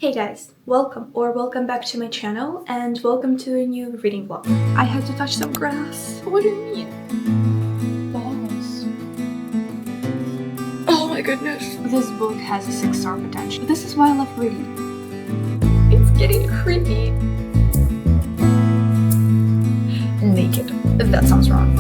Hey guys, welcome back to my channel and welcome to a new reading vlog. I had to touch some grass. What do you mean? Balls. Oh my goodness. This book has a 6-star potential. This is why I love reading. It's getting creepy. Naked. If that sounds wrong.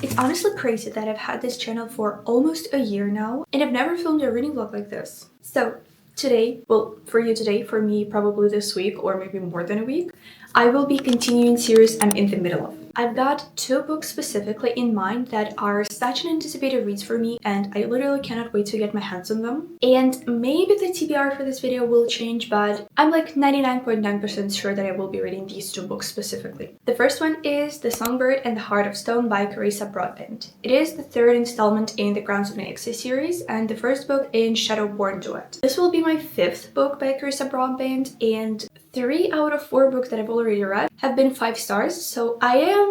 It's honestly crazy that I've had this channel for almost a year now and I've never filmed a reading vlog like this. So today, well, for you today, for me probably this week or maybe more than a week, I will be continuing series I'm in the middle of. I've got 2 books specifically in mind that are such an anticipated reads for me and I literally cannot wait to get my hands on them. And maybe the TBR for this video will change, but I'm like 99.9% sure that I will be reading these 2 books specifically. The first one is The Songbird and the Heart of Stone by Carissa Broadbent. It is the 3rd installment in the Grounds of Nexus series and the first book in Shadowborn Duet. This will be my 5th book by Carissa Broadbent, and 3 out of 4 books that I've already read have been 5 stars, so I am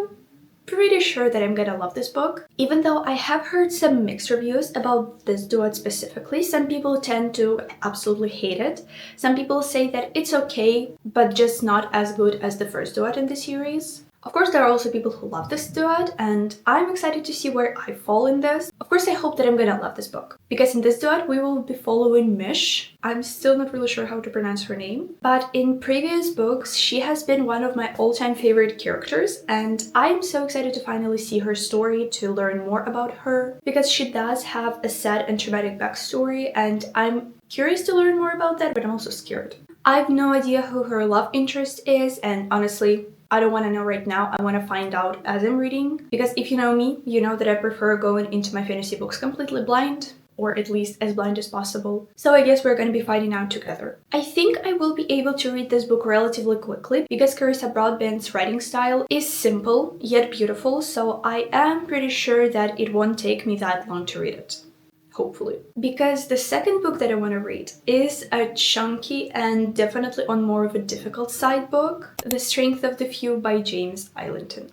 pretty sure that I'm gonna love this book. Even though I have heard some mixed reviews about this duet specifically. Some people tend to absolutely hate it. Some people say that it's okay, but just not as good as the first duet in the series. Of course, there are also people who love this duet, and I'm excited to see where I fall in this. Of course, I hope that I'm gonna love this book, because in this duet we will be following Mish. I'm still not really sure how to pronounce her name, but in previous books she has been one of my all-time favorite characters, and I'm so excited to finally see her story, to learn more about her, because she does have a sad and traumatic backstory, and I'm curious to learn more about that, but I'm also scared. I've no idea who her love interest is, and honestly, I don't want to know right now. I want to find out as I'm reading, because if you know me, you know that I prefer going into my fantasy books completely blind, or at least as blind as possible. So I guess we're going to be finding out together. I think I will be able to read this book relatively quickly because Carissa Broadbent's writing style is simple yet beautiful, so I am pretty sure that it won't take me that long to read it. Hopefully. Because the second book that I want to read is a chunky and definitely on more of a difficult side book, The Strength of the Few by James Islington.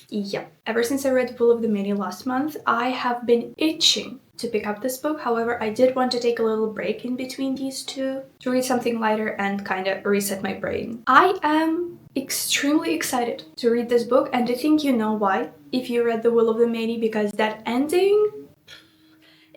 Yeah, ever since I read Will of the Many last month, I have been itching to pick up this book. However, I did want to take a little break in between these two to read something lighter and kind of reset my brain. I am extremely excited to read this book, and I think you know why if you read The Will of the Many, because that ending,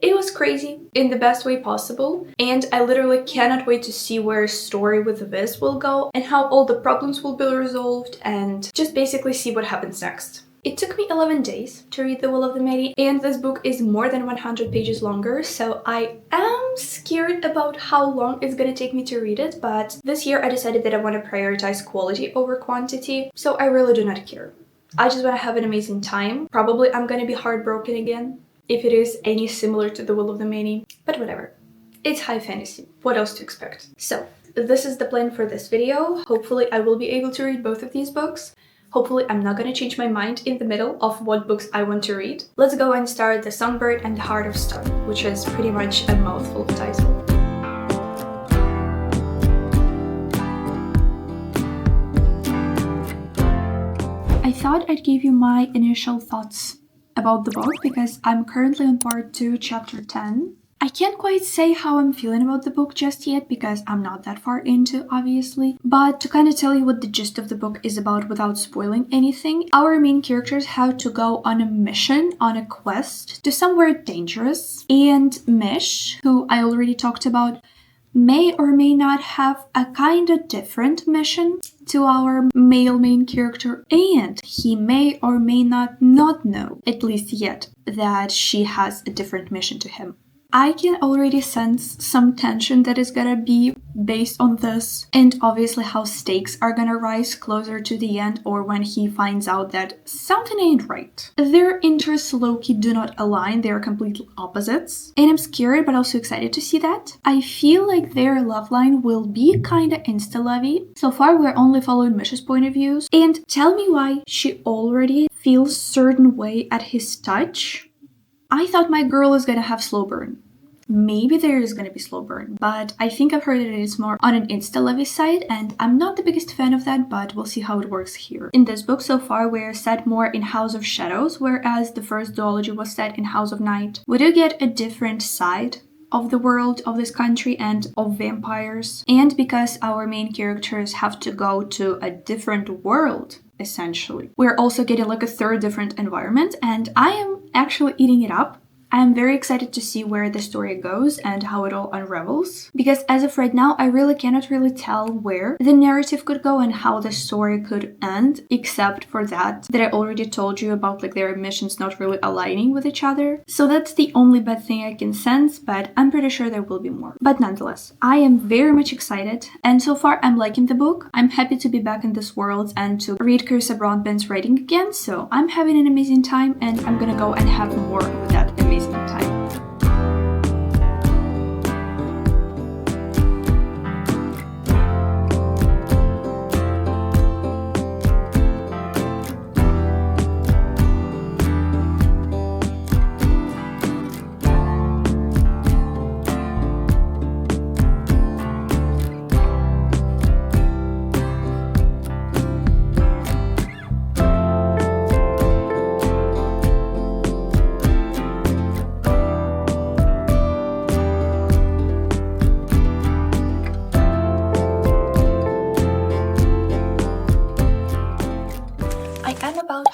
it was crazy in the best way possible, and I literally cannot wait to see where story with this will go and how all the problems will be resolved, and just basically see what happens next. It took me 11 days to read The Will of the Many, and this book is more than 100 pages longer, so I am scared about how long it's gonna take me to read it, but this year I decided that I want to prioritize quality over quantity, so I really do not care. I just want to have an amazing time. Probably I'm gonna be heartbroken again if it is any similar to The Will of the Many, but whatever. It's high fantasy. What else to expect? So, this is the plan for this video. Hopefully I will be able to read both of these books. Hopefully I'm not gonna change my mind in the middle of what books I want to read. Let's go and start The Songbird and the Heart of Stone, which is pretty much a mouthful of title. I thought I'd give you my initial thoughts about the book because I'm currently on part 2, chapter 10. I can't quite say how I'm feeling about the book just yet because I'm not that far into, obviously, but to kind of tell you what the gist of the book is about without spoiling anything, our main characters have to go on a mission, on a quest to somewhere dangerous, and Mish, who I already talked about, may or may not have a kind of different mission to our male main character, and he may or may not know, at least yet, that she has a different mission to him. I can already sense some tension that is gonna be based on this, and obviously how stakes are gonna rise closer to the end or when he finds out that something ain't right. Their interests low-key do not align, they are complete opposites, and I'm scared but also excited to see that. I feel like their love line will be kinda insta-lovey. So far we're only following Mish's point of views, and tell me why she already feels certain way at his touch. I thought my girl is gonna have slow burn. Maybe there is gonna be slow burn, but I think I've heard that it's more on an insta-levy side, and I'm not the biggest fan of that, but we'll see how it works here. In this book so far, we're set more in House of Shadows, whereas the first duology was set in House of Night. We do get a different side of the world of this country and of vampires, and because our main characters have to go to a different world, essentially, we're also getting like a third different environment, and I am actually eating it up. I'm very excited to see where the story goes and how it all unravels, because as of right now, I really cannot tell where the narrative could go and how the story could end, except for that I already told you about like their missions not really aligning with each other. So that's the only bad thing I can sense, but I'm pretty sure there will be more. But nonetheless, I am very much excited, and so far I'm liking the book. I'm happy to be back in this world and to read Carissa Broadbent's writing again, so I'm having an amazing time, and I'm gonna go and have more of that amazing time.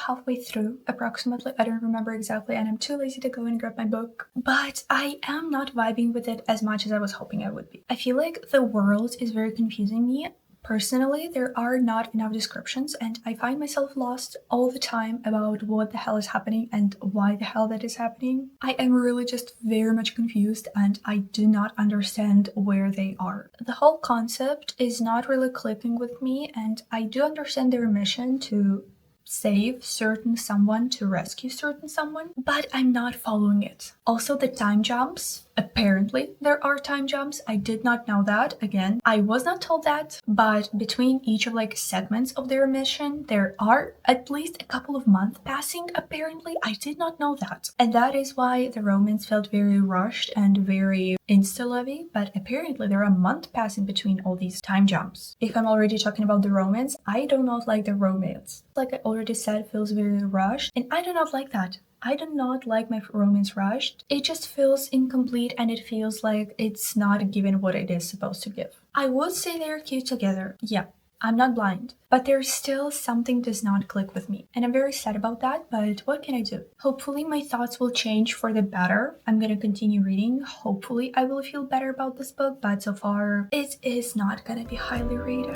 Halfway through, approximately. I don't remember exactly, and I'm too lazy to go and grab my book, but I am not vibing with it as much as I was hoping I would be. I feel like the world is very confusing me. Personally, there are not enough descriptions, and I find myself lost all the time about what the hell is happening and why the hell that is happening. I am really just very much confused, and I do not understand where they are. The whole concept is not really clicking with me, and I do understand their mission to save certain someone, to rescue certain someone, but I'm not following it. Also, the time jumps. Apparently, there are time jumps. I did not know that. Again, I was not told that, but between each of like segments of their mission, there are at least a couple of months passing. Apparently, I did not know that. And that is why the romance felt very rushed and very insta-levy, but apparently there are a month passing between all these time jumps. If I'm already talking about the romance, I do not like the romance. Like I already said, it feels very rushed, and I do not like that. I do not like my romance rushed. It just feels incomplete, and it feels like it's not given what it is supposed to give. I would say they're cute together. Yeah, I'm not blind. But there's still something does not click with me. And I'm very sad about that, but what can I do? Hopefully my thoughts will change for the better. I'm gonna continue reading. Hopefully I will feel better about this book, but so far it is not gonna be highly rated.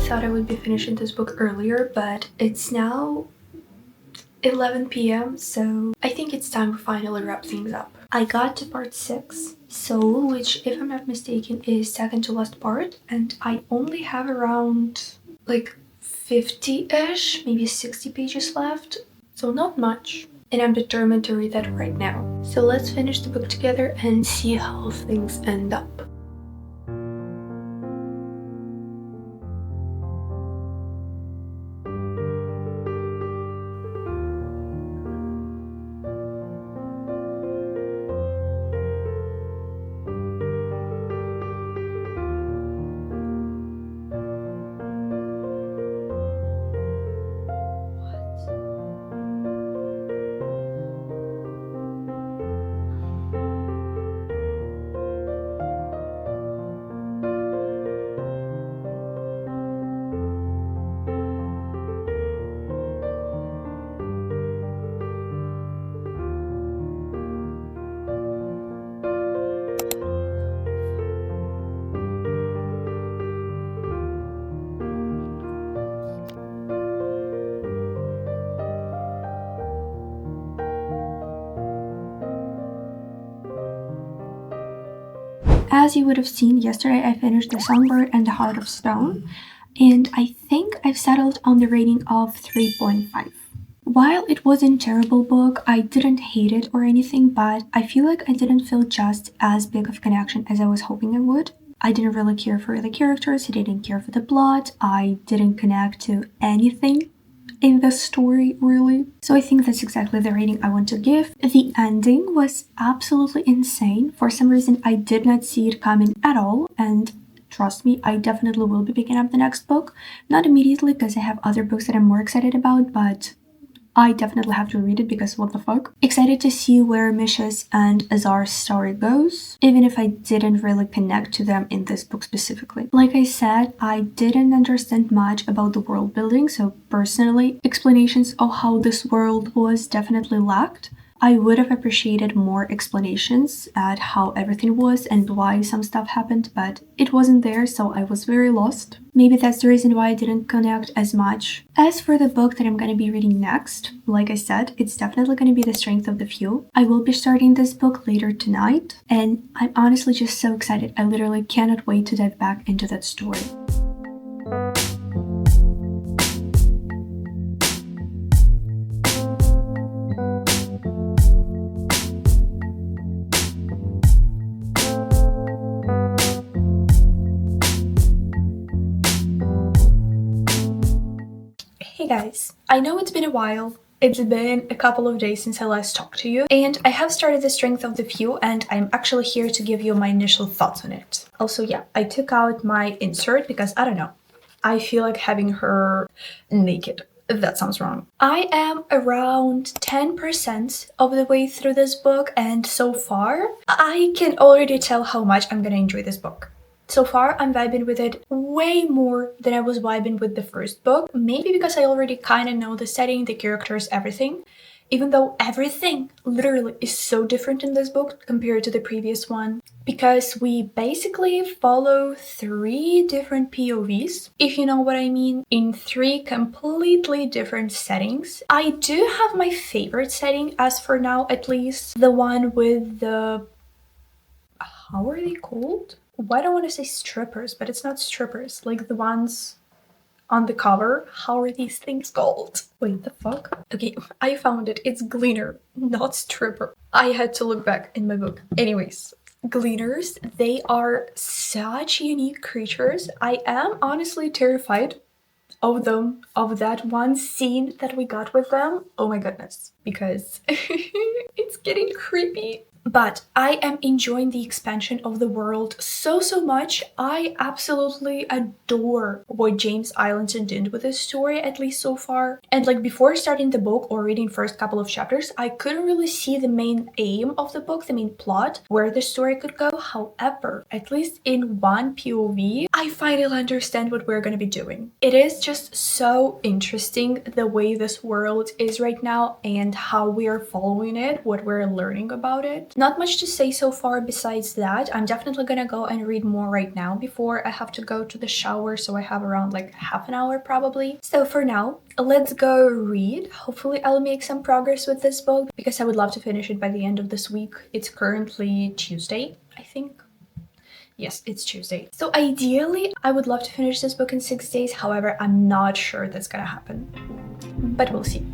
I thought I would be finishing this book earlier, but it's now 11 p.m. so I think it's time to finally wrap things up. I got to part 6, Soul, which if I'm not mistaken is second to last part, and I only have around like 50-ish, maybe 60 pages left, so not much. And I'm determined to read that right now. So let's finish the book together and see how things end up. As you would have seen yesterday, I finished The Songbird and The Heart of Stone, and I think I've settled on the rating of 3.5. While it wasn't a terrible book, I didn't hate it or anything, but I feel like I didn't feel just as big of a connection as I was hoping I would. I didn't really care for the characters, I didn't care for the plot, I didn't connect to anything in the story, really. So I think that's exactly the rating I want to give. The ending was absolutely insane. For some reason, I did not see it coming at all, and trust me, I definitely will be picking up the next book. Not immediately, because I have other books that I'm more excited about, but I definitely have to read it because what the fuck. Excited to see where Misha's and Azar's story goes, even if I didn't really connect to them in this book specifically. Like I said, I didn't understand much about the world building, so personally, explanations of how this world was definitely lacked. I would have appreciated more explanations at how everything was and why some stuff happened, but it wasn't there, so I was very lost. Maybe that's the reason why I didn't connect as much. As for the book that I'm gonna be reading next, like I said, it's definitely gonna be The Strength of the Few. I will be starting this book later tonight, and I'm honestly just so excited. I literally cannot wait to dive back into that story. Hey guys, I know it's been a while. It's been a couple of days since I last talked to you, and I have started The Strength of the Few, and I'm actually here to give you my initial thoughts on it. Also, yeah, I took out my insert because, I don't know, I feel like having her naked. That sounds wrong. I am around 10% of the way through this book, and so far, I can already tell how much I'm gonna enjoy this book. So far, I'm vibing with it way more than I was vibing with the first book. Maybe because I already kind of know the setting, the characters, everything. Even though everything literally is so different in this book compared to the previous one. Because we basically follow 3 different POVs, if you know what I mean, in 3 completely different settings. I do have my favorite setting, as for now at least. The one with the... how are they called? Why do I want to say strippers, but it's not strippers, like the ones on the cover. How are these things called? Wait, the fuck? Okay, I found it. It's gleaner, not stripper. I had to look back in my book. Anyways, gleaners, they are such unique creatures. I am honestly terrified of them, of that one scene that we got with them. Oh my goodness, because it's getting creepy. But I am enjoying the expansion of the world so much. I absolutely adore what James Islington did with this story, at least so far. And like before starting the book or reading first couple of chapters, I couldn't really see the main aim of the book, the main plot, where the story could go. However, at least in one POV, I finally understand what we're gonna be doing. It is just so interesting the way this world is right now and how we are following it, what we're learning about it. Not much to say so far besides that. I'm definitely gonna go and read more right now before I have to go to the shower, so I have around like half an hour probably. So for now, let's go read. Hopefully I'll make some progress with this book because I would love to finish it by the end of this week. It's currently Tuesday, I think. Yes, it's Tuesday. So ideally, I would love to finish this book in 6 days. However, I'm not sure that's gonna happen, but we'll see.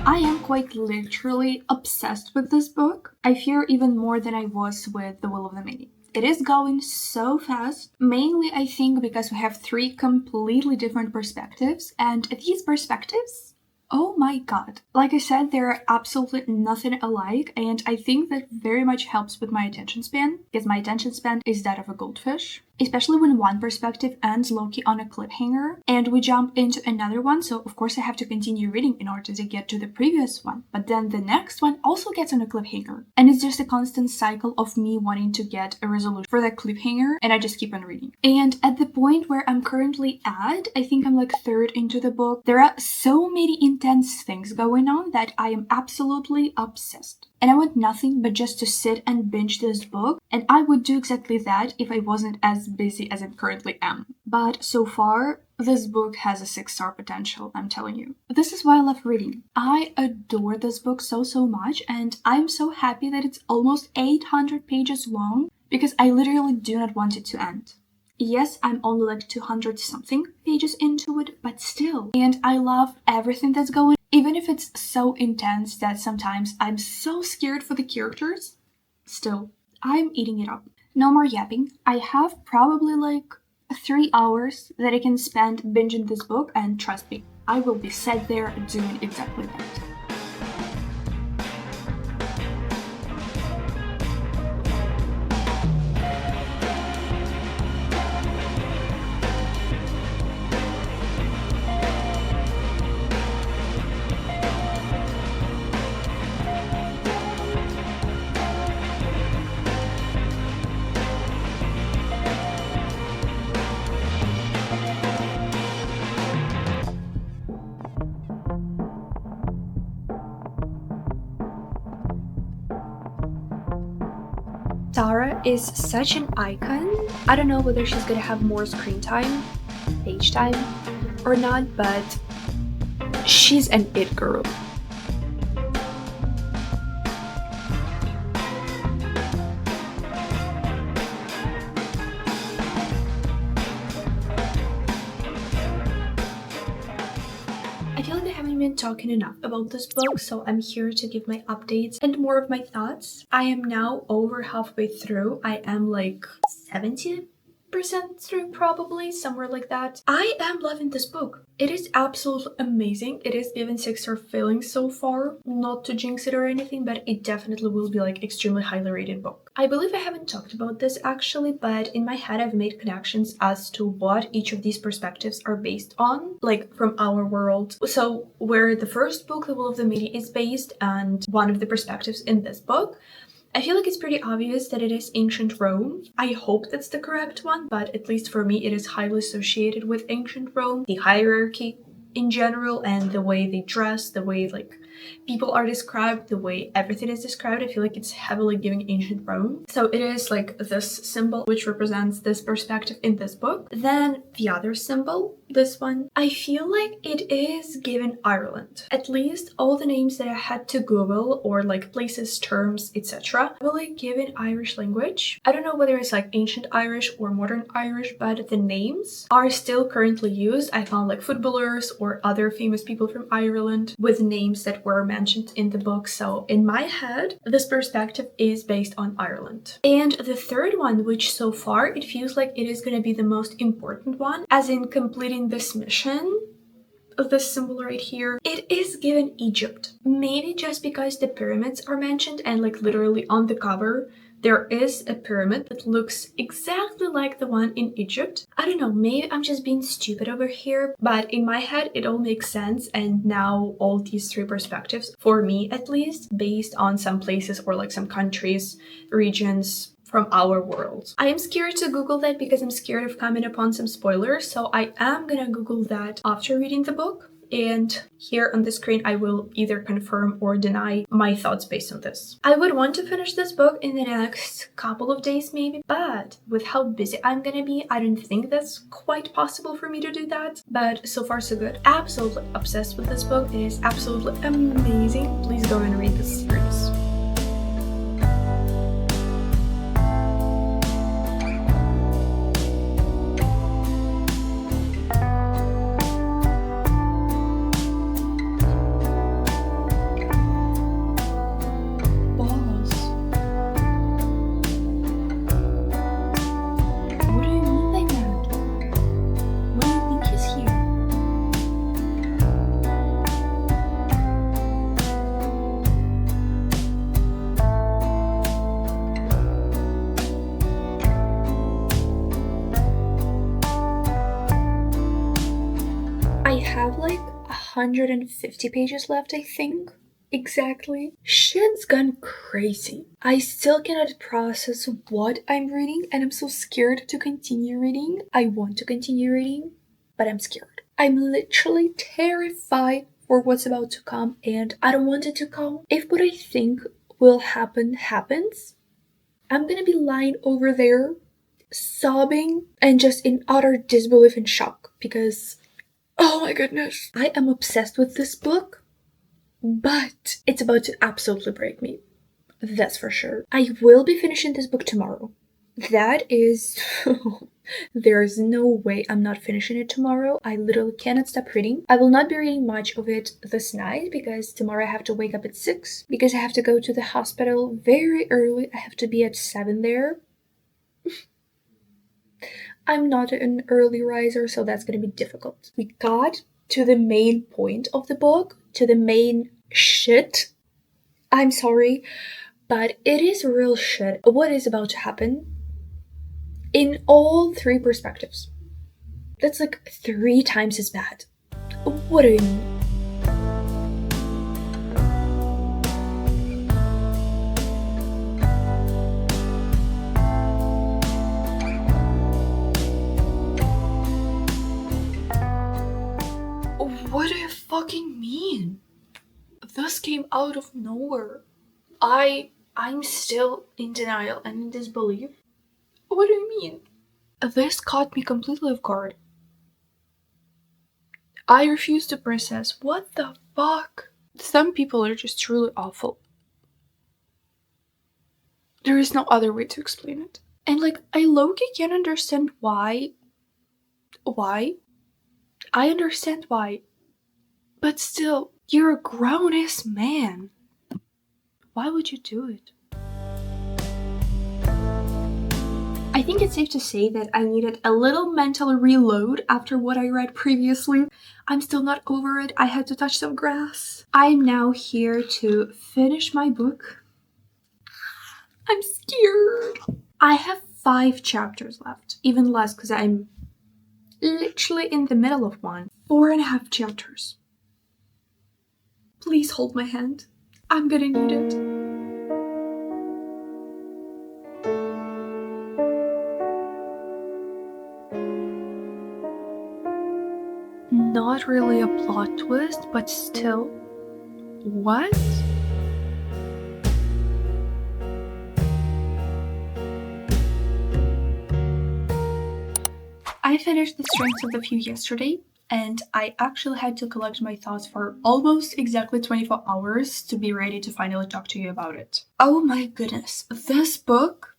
I am quite literally obsessed with this book. I fear even more than I was with The Will of the Many. It is going so fast, mainly I think because we have 3 completely different perspectives, and these perspectives, oh my god. Like I said, they're absolutely nothing alike, and I think that very much helps with my attention span, because my attention span is that of a goldfish. Especially when one perspective ends low-key on a cliffhanger and we jump into another one, so of course I have to continue reading in order to get to the previous one, but then the next one also gets on a cliffhanger, and it's just a constant cycle of me wanting to get a resolution for that cliffhanger, and I just keep on reading. And at the point where I'm currently at, I think I'm like 3rd into the book, there are so many intense things going on that I am absolutely obsessed. and I want nothing but just to sit and binge this book, and I would do exactly that if I wasn't as busy as I currently am. But so far, this book has a 6-star potential, I'm telling you. This is why I love reading. I adore this book so much, and I'm so happy that it's almost 800 pages long, because I literally do not want it to end. Yes, I'm only like 200 something pages into it, but still. And I love everything that's going, even if it's so intense that sometimes I'm so scared for the characters. Still, I'm eating it up. No more yapping. I have probably like 3 hours that I can spend binging this book, and trust me, I will be sat there doing exactly that. Tara is such an icon. I don't know whether she's gonna have more screen time, page time, or not, but she's an it girl. I feel like I haven't been talking enough about this book, so I'm here to give my updates and more of my thoughts. I am now over halfway through. I am like 70% through, probably, somewhere like that. I am loving this book. It is absolutely amazing. It is given 6-star feelings so far. Not to jinx it or anything, but it definitely will be like extremely highly rated book. I believe I haven't talked about this actually, but in my head I've made connections as to what each of these perspectives are based on, like from our world. So where the first book, The Will of the Media, is based, and one of the perspectives in this book, I feel like it's pretty obvious that it is ancient Rome. I hope that's the correct one, but at least for me it is highly associated with ancient Rome. The hierarchy in general, and the way they dress, the way like people are described, the way everything is described, I feel like it's heavily giving ancient Rome. So it is like this symbol which represents this perspective in this book. Then the other symbol, this one, I feel like it is given Ireland. At least all the names that I had to Google, or like places, terms, etc., were like given Irish language. I don't know whether it's like ancient Irish or modern Irish, but the names are still currently used. I found like footballers or other famous people from Ireland with names that were mentioned in the book. So in my head, this perspective is based on Ireland. And the third one, which so far it feels like it is going to be the most important one, as in completing this mission of this symbol right here, it is given Egypt. Maybe just because the pyramids are mentioned, and like literally on the cover there is a pyramid that looks exactly like the one in Egypt. I don't know, maybe I'm just being stupid over here, but in my head it all makes sense, and now all these 3 perspectives, for me at least, based on some places or like some countries, regions from our world. I am scared to Google that because I'm scared of coming upon some spoilers, so I am gonna Google that after reading the book. And here on the screen I will either confirm or deny my thoughts based on this. I would want to finish this book in the next couple of days maybe, but with how busy I'm gonna be, I don't think that's quite possible for me to do that. But so far so good. Absolutely obsessed with this book. It is absolutely amazing. Please go and read this series. I have like 150 pages left, I think. Exactly. Shit's gone crazy. I still cannot process what I'm reading, and I'm so scared to continue reading. I want to continue reading, but I'm scared. I'm literally terrified for what's about to come, and I don't want it to come. If what I think will happen happens, I'm gonna be lying over there sobbing and just in utter disbelief and shock because, oh my goodness, I am obsessed with this book, but it's about to absolutely break me. That's for sure. I will be finishing this book tomorrow. That is... There's no way I'm not finishing it tomorrow. I literally cannot stop reading. I will not be reading much of it this night because tomorrow I have to wake up at 6 because I have to go to the hospital very early. I have to be at 7 there. I'm not an early riser, so that's gonna be difficult. We got to the main point of the book, to the main shit. I'm sorry, but it is real shit. What is about to happen? In all 3 perspectives. That's like 3 times as bad. What do you mean? What do you fucking mean? This came out of nowhere. I'm still in denial and in disbelief. What do you mean? This caught me completely off guard. I refuse to process. What the fuck? Some people are just truly awful. There is no other way to explain it. And like, I low-key can't understand why. Why? I understand why. But still, you're a grown-ass man. Why would you do it? I think it's safe to say that I needed a little mental reload after what I read previously. I'm still not over it. I had to touch some grass. I'm now here to finish my book. I'm scared. I have 5 chapters left. Even less because I'm literally in the middle of one. 4.5 chapters. Please hold my hand. I'm gonna need it. Not really a plot twist, but still. What? I finished The Strengths of the Few yesterday, and I actually had to collect my thoughts for almost exactly 24 hours to be ready to finally talk to you about it. Oh my goodness, this book,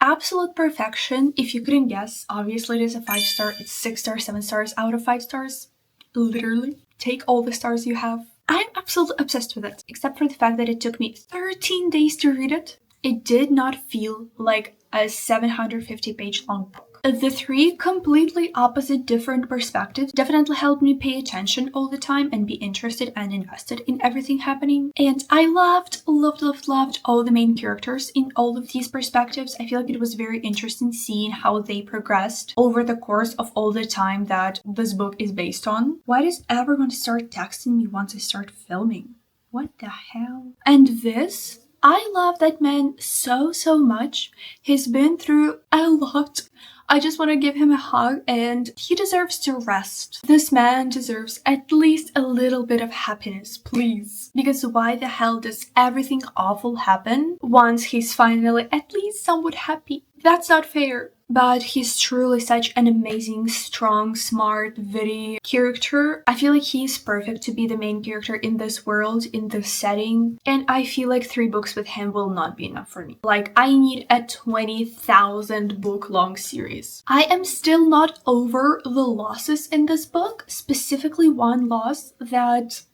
absolute perfection. If you couldn't guess, obviously it is a 5-star, it's 6 stars, 7 stars out of 5 stars. Literally, take all the stars you have. I'm absolutely obsessed with it, except for the fact that it took me 13 days to read it. It did not feel like a 750-page long book. The 3 completely opposite different perspectives definitely helped me pay attention all the time and be interested and invested in everything happening. And I loved all the main characters in all of these perspectives. I feel like it was very interesting seeing how they progressed over the course of all the time that this book is based on. Why does everyone start texting me once I start filming? What the hell? And this, I love that man so much. He's been through a lot. I just want to give him a hug, and he deserves to rest. This man deserves at least a little bit of happiness, please. Because why the hell does everything awful happen once he's finally at least somewhat happy? That's not fair. But he's truly such an amazing, strong, smart, witty character. I feel like he's perfect to be the main character in this world, in this setting. And I feel like 3 books with him will not be enough for me. Like, I need a 20,000 book long series. I am still not over the losses in this book, specifically one loss that...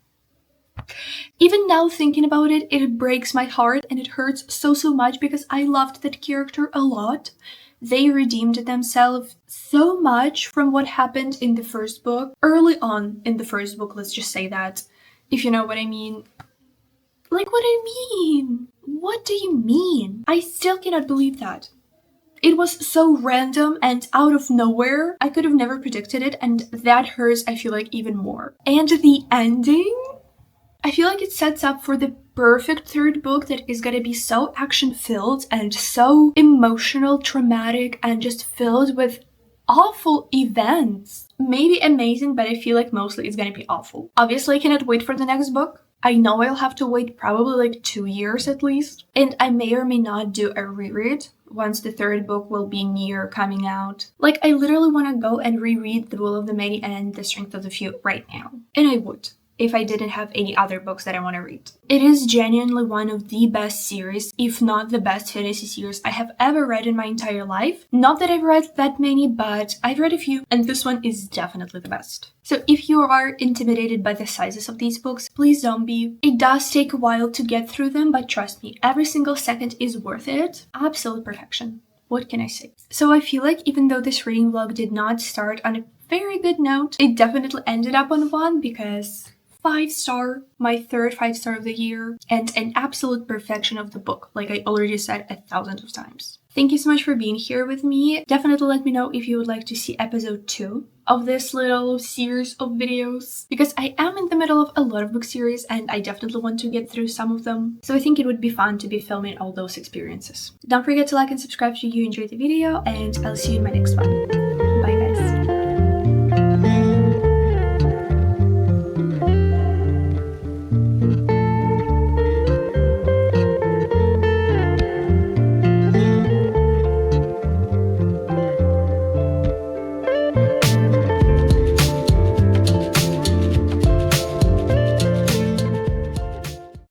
even now thinking about it, it breaks my heart and it hurts so much because I loved that character a lot. They redeemed themselves so much from what happened in the first book. Early on in the first book, let's just say that, if you know what I mean. Like, what do you mean? What do you mean? I still cannot believe that. It was so random and out of nowhere. I could have never predicted it, and that hurts, I feel like, even more. And the ending? I feel like it sets up for the perfect 3rd book that is gonna be so action-filled and so emotional, traumatic, and just filled with awful events. Maybe amazing, but I feel like mostly it's gonna be awful. Obviously, I cannot wait for the next book. I know I'll have to wait probably like 2 years at least. And I may or may not do a reread once the third book will be near coming out. Like, I literally want to go and reread The Will of the Many and The Strength of the Few right now. And I would, if I didn't have any other books that I want to read. It is genuinely one of the best series, if not the best fantasy series I have ever read in my entire life. Not that I've read that many, but I've read a few, and this one is definitely the best. So if you are intimidated by the sizes of these books, please don't be. It does take a while to get through them, but trust me, every single second is worth it. Absolute perfection. What can I say? So I feel like even though this reading vlog did not start on a very good note, it definitely ended up on one because 5-star, my third 5-star of the year, and an absolute perfection of the book, like I already said 1,000 of times. Thank you so much for being here with me. Definitely let me know if you would like to see episode 2 of this little series of videos, because I am in the middle of a lot of book series and I definitely want to get through some of them. So I think it would be fun to be filming all those experiences. Don't forget to like and subscribe if you enjoyed the video, and I'll see you in my next one.